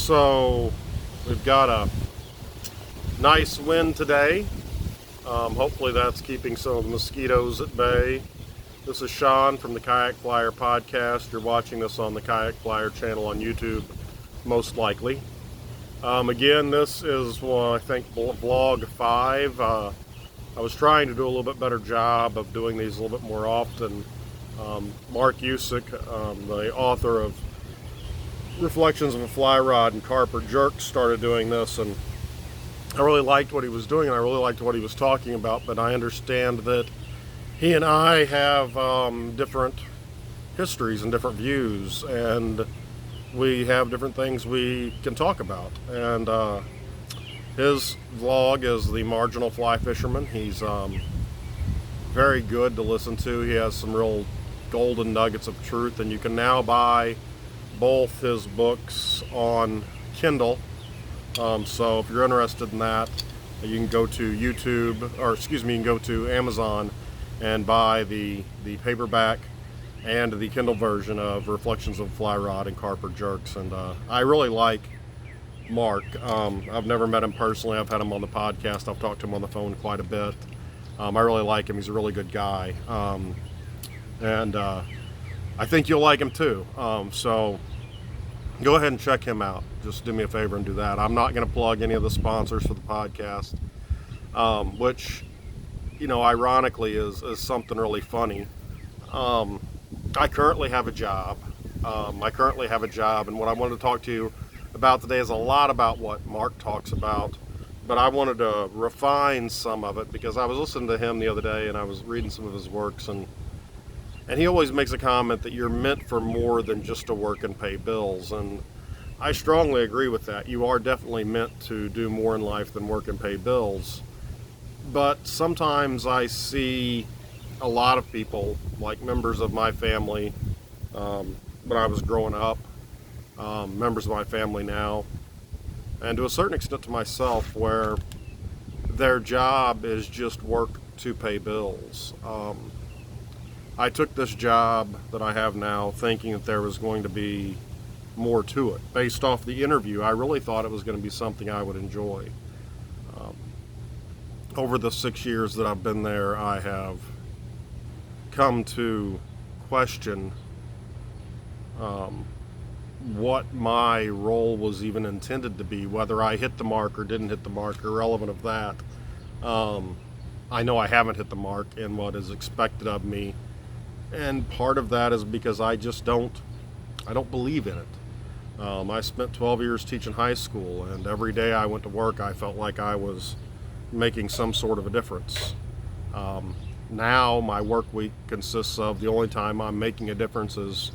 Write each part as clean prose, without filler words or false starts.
So we've got a nice wind today. Hopefully that's keeping some of the mosquitoes at bay. This is Sean from the Kayak Flyer podcast. You're watching this on the Kayak Flyer channel on YouTube, most likely. Again, this is, I think, Vlog5. I was trying to do a little bit better job of doing these a little bit more often. Mark Usick, the author of Reflections of a Fly Rod and Carper Jerk, started doing this, and I really liked what he was doing, and I really liked what he was talking about, but I understand that he and I have different histories and different views, and we have different things we can talk about. And his vlog is The Marginal Fly Fisherman. He's very good to listen to. He has some real golden nuggets of truth, and you can now buy both his books on Kindle. So if you're interested in that, you can go to you can go to Amazon and buy the paperback and the Kindle version of Reflections of Fly Rod and Carper Jerks. And I really like Mark. I've never met him personally. I've had him on the podcast. I've talked to him on the phone quite a bit. I really like him. He's a really good guy. And I think you'll like him too. So go ahead and check him out. Just do me a favor and do that. I'm not going to plug any of the sponsors for the podcast, which, ironically is something really funny. I currently have a job. And what I wanted to talk to you about today is a lot about what Mark talks about, but I wanted to refine some of it because I was listening to him the other day and I was reading some of his works, and he always makes a comment that you're meant for more than just to work and pay bills. And I strongly agree with that. You are definitely meant to do more in life than work and pay bills. But sometimes I see a lot of people, like members of my family when I was growing up, members of my family now, and to a certain extent to myself, where their job is just work to pay bills. I took this job that I have now thinking that there was going to be more to it. Based off the interview, I really thought it was going to be something I would enjoy. Over the 6 years that I've been there, I have come to question what my role was even intended to be, whether I hit the mark or didn't hit the mark, irrelevant of that. I know I haven't hit the mark in what is expected of me, and part of that is because I don't believe in it. I spent 12 years teaching high school, and every day I went to work I felt like I was making some sort of a difference. Now my work week consists of, the only time I'm making a difference is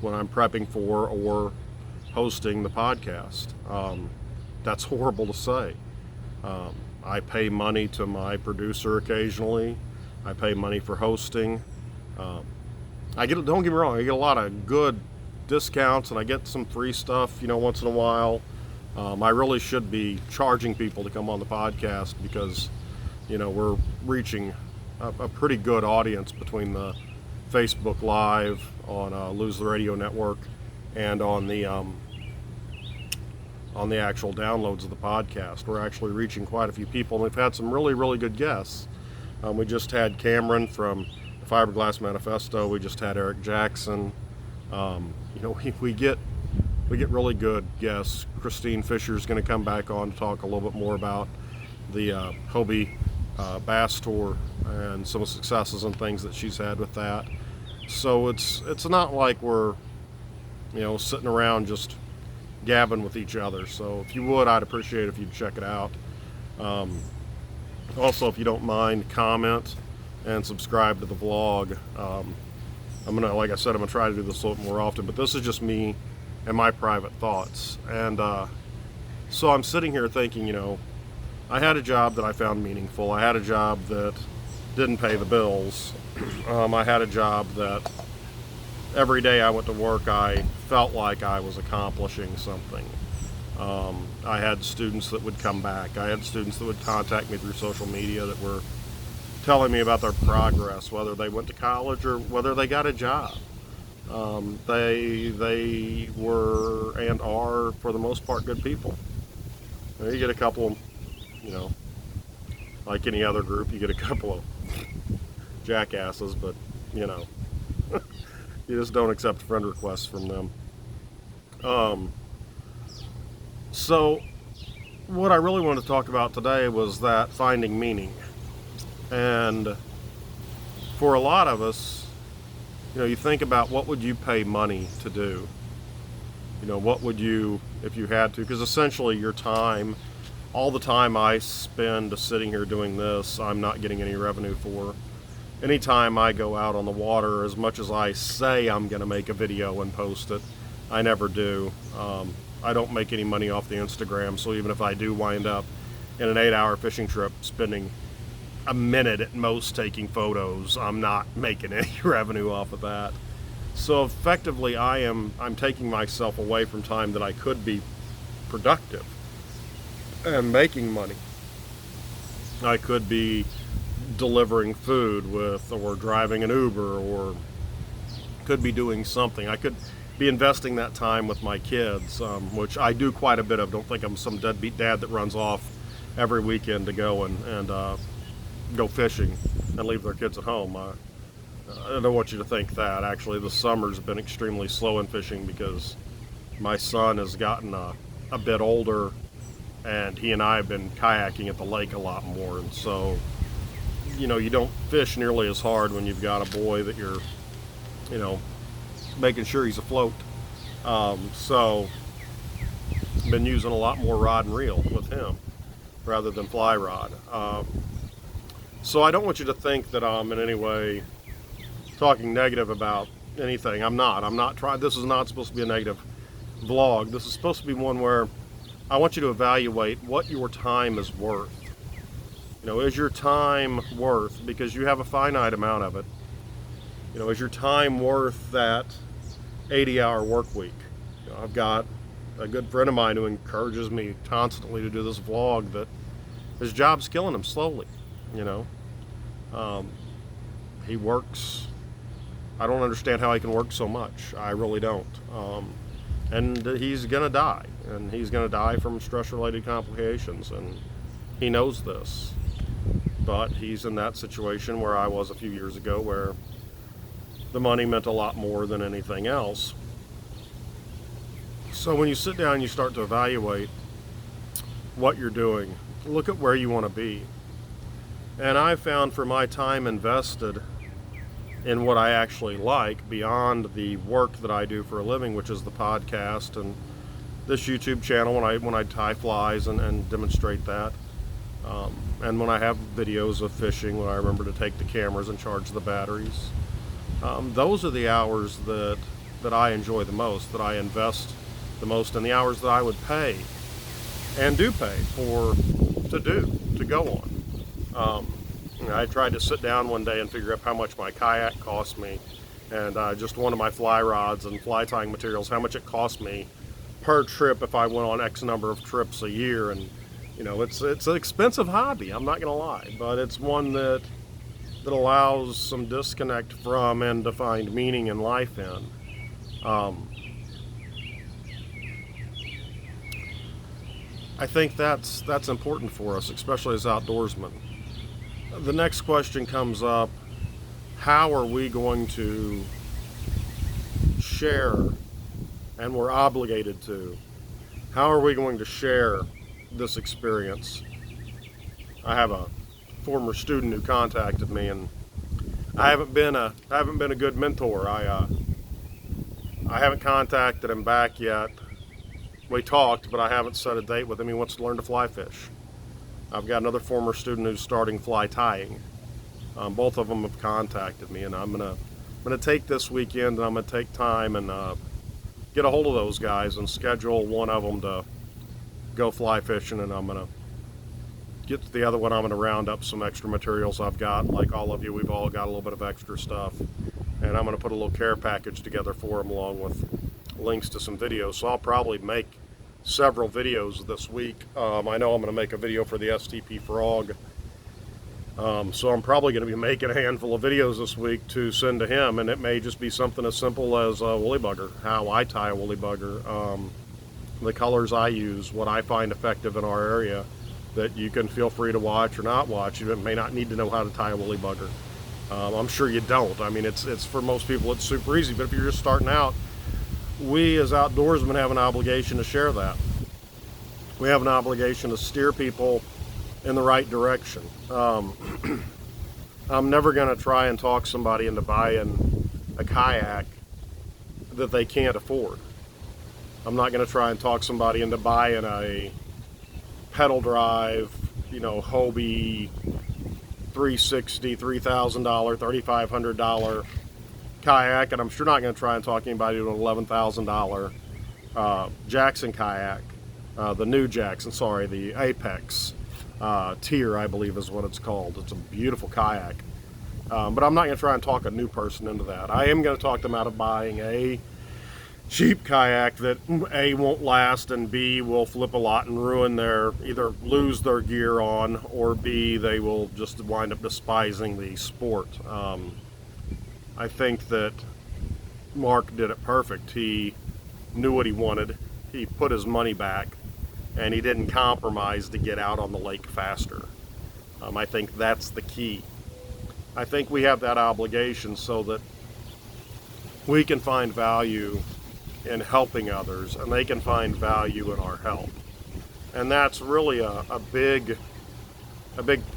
when I'm prepping for or hosting the podcast. That's horrible to say. I pay money to my producer occasionally. I pay money for hosting. Don't get me wrong, I get a lot of good discounts and I get some free stuff, once in a while. I really should be charging people to come on the podcast because, we're reaching a pretty good audience between the Facebook Live on Lose the Radio Network and on the actual downloads of the podcast. We're actually reaching quite a few people, and we've had some really, really good guests. We just had Cameron from the Fiberglass Manifesto. We just had Eric Jackson. We get really good guests. Christine Fisher is going to come back on to talk a little bit more about the Hobie Bass Tour and some of the successes and things that she's had with that. So it's not like we're sitting around just gabbing with each other. So if you would, I'd appreciate it if you'd check it out. Also, if you don't mind, comment and subscribe to the vlog. Like I said, I'm gonna try to do this a little more often, but this is just me and my private thoughts. And so I'm sitting here thinking, I had a job that I found meaningful. I had a job that didn't pay the bills. I had a job that every day I went to work, I felt like I was accomplishing something. I had students that would come back. I had students that would contact me through social media that were telling me about their progress, whether they went to college or whether they got a job. They were and are, for the most part, good people. You get a couple, like any other group, you get a couple of jackasses, but, you just don't accept friend requests from them. So what I really wanted to talk about today was that finding meaning. And for a lot of us, you think about what would you pay money to do? What would you, if you had to? Because essentially your time, all the time I spend sitting here doing this, I'm not getting any revenue for. Anytime I go out on the water, as much as I say I'm going to make a video and post it, I never do. I don't make any money off the Instagram, so even if I do wind up in an 8-hour fishing trip spending a minute at most taking photos, I'm not making any revenue off of that. So effectively I'm taking myself away from time that I could be productive and making money. I could be delivering food or driving an Uber, or could be doing something. I could be investing that time with my kids, which I do quite a bit of. Don't think I'm some deadbeat dad that runs off every weekend to go and go fishing and leave their kids at home. I don't want you to think that. Actually, the summer's been extremely slow in fishing because my son has gotten a bit older, and he and I have been kayaking at the lake a lot more. And so, you don't fish nearly as hard when you've got a boy that you're, making sure he's afloat. So, been using a lot more rod and reel with him rather than fly rod. So I don't want you to think that I'm in any way talking negative about anything. I'm not trying. This is not supposed to be a negative vlog. This is supposed to be one where I want you to evaluate what your time is worth. Is your time worth, because you have a finite amount of it, is your time worth that 80-hour work week? I've got a good friend of mine who encourages me constantly to do this vlog that his job's killing him slowly. He works, I don't understand how he can work so much. I really don't. And he's gonna die, and he's gonna die from stress-related complications, and he knows this. But he's in that situation where I was a few years ago, where the money meant a lot more than anything else. So when you sit down and you start to evaluate what you're doing, look at where you want to be. And I found for my time invested in what I actually like, beyond the work that I do for a living, which is the podcast and this YouTube channel when I tie flies and demonstrate that, and when I have videos of fishing, when I remember to take the cameras and charge the batteries. Those are the hours that I enjoy the most, that I invest the most, and the hours that I would pay and do pay to go on. I tried to sit down one day and figure out how much my kayak cost me, and just one of my fly rods and fly tying materials, how much it cost me per trip if I went on X number of trips a year. And it's an expensive hobby, I'm not gonna lie, but it's one that allows some disconnect from and to find meaning in life in. I think that's important for us, especially as outdoorsmen. The next question comes up: how are we going to share, and we're obligated to, how are we going to share this experience? I have a former student who contacted me, and I haven't been a good mentor. I haven't contacted him back yet. We talked, but I haven't set a date with him. He wants to learn to fly fish. I've got another former student who's starting fly tying. Both of them have contacted me, and I'm gonna take this weekend, and I'm gonna take time and get a hold of those guys and schedule one of them to go fly fishing, and I'm gonna get to the other one. I'm gonna round up some extra materials I've got. Like all of you, we've all got a little bit of extra stuff, and I'm gonna put a little care package together for them, along with links to some videos. So I'll probably make several videos this week. I know I'm going to make a video for the STP Frog, so I'm probably going to be making a handful of videos this week to send to him, and it may just be something as simple as a woolly bugger, how I tie a woolly bugger. the colors I use, what I find effective in our area, that you can feel free to watch or not watch. You may not need to know how to tie a woolly bugger. I'm sure you don't. I mean, it's for most people it's super easy, but if you're just starting out, we as outdoorsmen have an obligation to share that. We have an obligation to steer people in the right direction. I'm never going to try and talk somebody into buying a kayak that they can't afford. I'm not going to try and talk somebody into buying a pedal drive, Hobie 360, $3,000, $3,500 kayak, and I'm sure not going to try and talk anybody to an $11,000 Jackson kayak, the new Jackson, sorry, the Apex tier, I believe is what it's called. It's a beautiful kayak, but I'm not going to try and talk a new person into that. I am going to talk them out of buying a cheap kayak that A, won't last, and B, will flip a lot and ruin either lose their gear on, or B, they will just wind up despising the sport. I think that Mark did it perfect. He knew what he wanted, he put his money back, and he didn't compromise to get out on the lake faster. I think that's the key. I think we have that obligation so that we can find value in helping others, and they can find value in our help. And that's really a big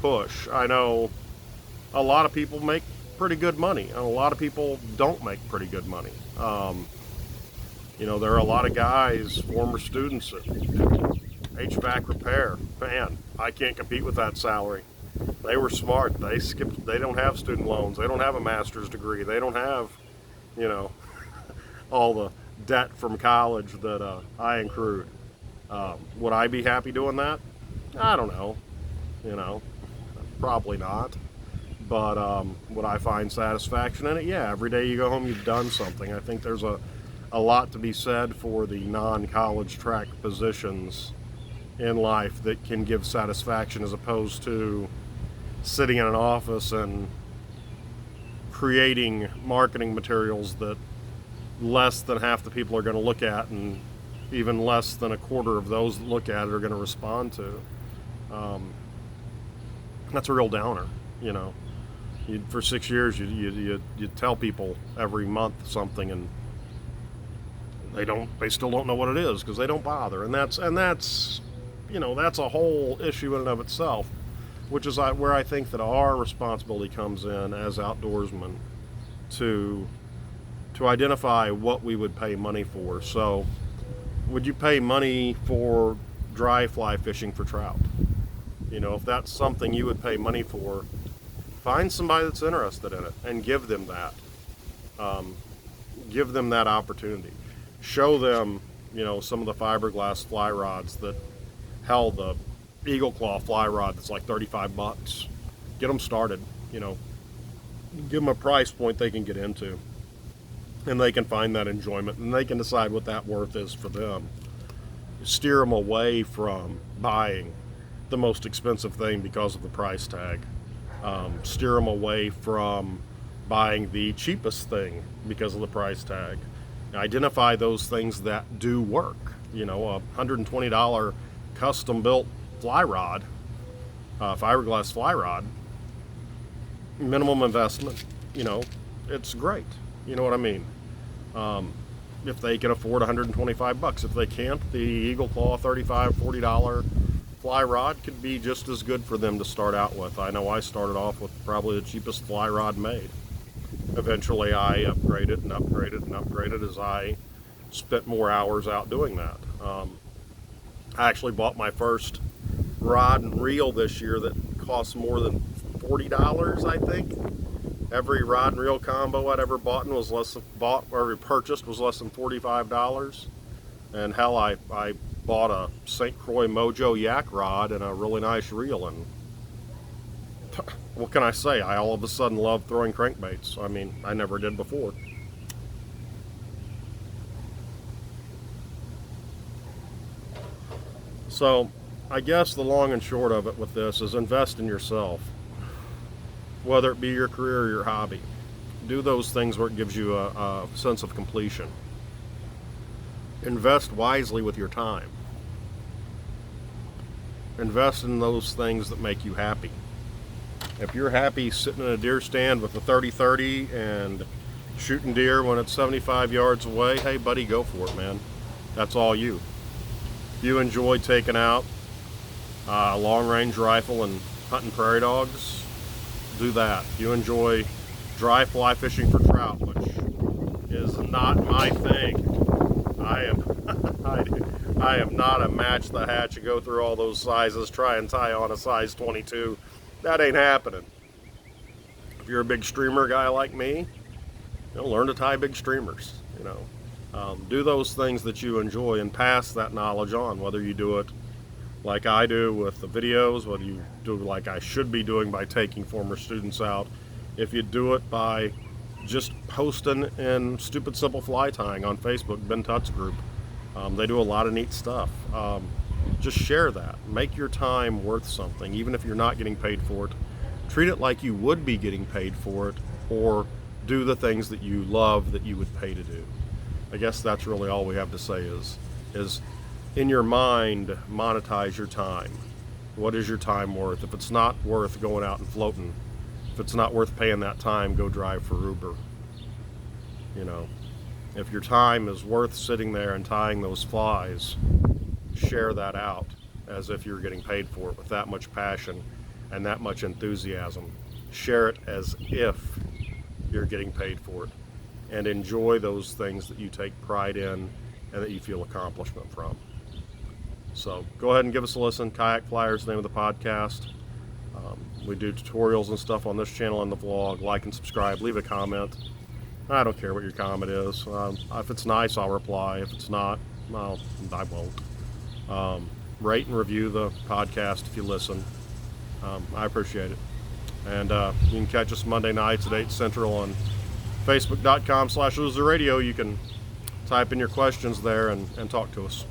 push. I know a lot of people make pretty good money, and a lot of people don't make pretty good money. There are a lot of guys, former students at HVAC repair. Man, I can't compete with that salary. They were smart. They don't have student loans. They don't have a master's degree. They don't have, all the debt from college that I accrued. Would I be happy doing that? I don't know. Probably not. But would I find satisfaction in it? Yeah, every day you go home, you've done something. I think there's a lot to be said for the non-college track positions in life that can give satisfaction, as opposed to sitting in an office and creating marketing materials that less than half the people are going to look at, and even less than a quarter of those that look at it are going to respond to. That's a real downer. For 6 years you tell people every month something, and they still don't know what it is because they don't bother, and that's a whole issue in and of itself, which is where I think that our responsibility comes in as outdoorsmen to identify what we would pay money for. So, would you pay money for dry fly fishing for trout? If that's something you would pay money for, find somebody that's interested in it and give them that. Give them that opportunity. Show them, some of the fiberglass fly rods that, hell, the Eagle Claw fly rod that's like $35. Get them started. Give them a price point they can get into, and they can find that enjoyment, and they can decide what that worth is for them. Steer them away from buying the most expensive thing because of the price tag. Steer them away from buying the cheapest thing because of the price tag. Identify those things that do work. A $120 custom built fly rod, fiberglass fly rod, minimum investment, it's great. You know what I mean? If they can afford $125. If they can't, the Eagle Claw $35, $40 fly rod could be just as good for them to start out with. I know I started off with probably the cheapest fly rod made. Eventually I upgraded and upgraded and upgraded as I spent more hours out doing that. I actually bought my first rod and reel this year that cost more than $40, I think. Every rod and reel combo I'd ever bought was purchased was less than $45. And hell, I bought a St. Croix Mojo yak rod and a really nice reel, and what can I say? I all of a sudden love throwing crankbaits. I mean, I never did before. So I guess the long and short of it with this is invest in yourself, whether it be your career or your hobby. Do those things where it gives you a sense of completion. invest wisely with your time. Invest in those things that make you happy. If you're happy sitting in a deer stand with a 30-30 and shooting deer when it's 75 yards away, hey buddy, go for it, man. That's all you. If you enjoy taking out a long-range rifle and hunting prairie dogs, do that. If you enjoy dry fly fishing for trout, which is not my thing, I am not a match the hatch and go through all those sizes, try and tie on a size 22. That ain't happening. If you're a big streamer guy like me, learn to tie big streamers. Do those things that you enjoy and pass that knowledge on, whether you do it like I do with the videos, whether you do it like I should be doing by taking former students out, if you do it by just posting in Stupid Simple Fly Tying on Facebook, Ben Tutt's group. They do a lot of neat stuff. Just share that. Make your time worth something, even if you're not getting paid for it. Treat it like you would be getting paid for it, or do the things that you love that you would pay to do. I guess that's really all we have to say is in your mind, monetize your time. What is your time worth? If it's not worth going out and floating, if it's not worth paying that time, go drive for Uber. If your time is worth sitting there and tying those flies, share that out as if you're getting paid for it with that much passion and that much enthusiasm. Share it as if you're getting paid for it, and enjoy those things that you take pride in and that you feel accomplishment from. So go ahead and give us a listen. Kayak Flyer is the name of the podcast. We do tutorials and stuff on this channel and the vlog. Like and subscribe. Leave a comment. I don't care what your comment is. If it's nice, I'll reply. If it's not, well, I won't. Rate and review the podcast if you listen. I appreciate it. And you can catch us Monday nights at 8 Central on Facebook.com/LoserRadio. You can type in your questions there and talk to us.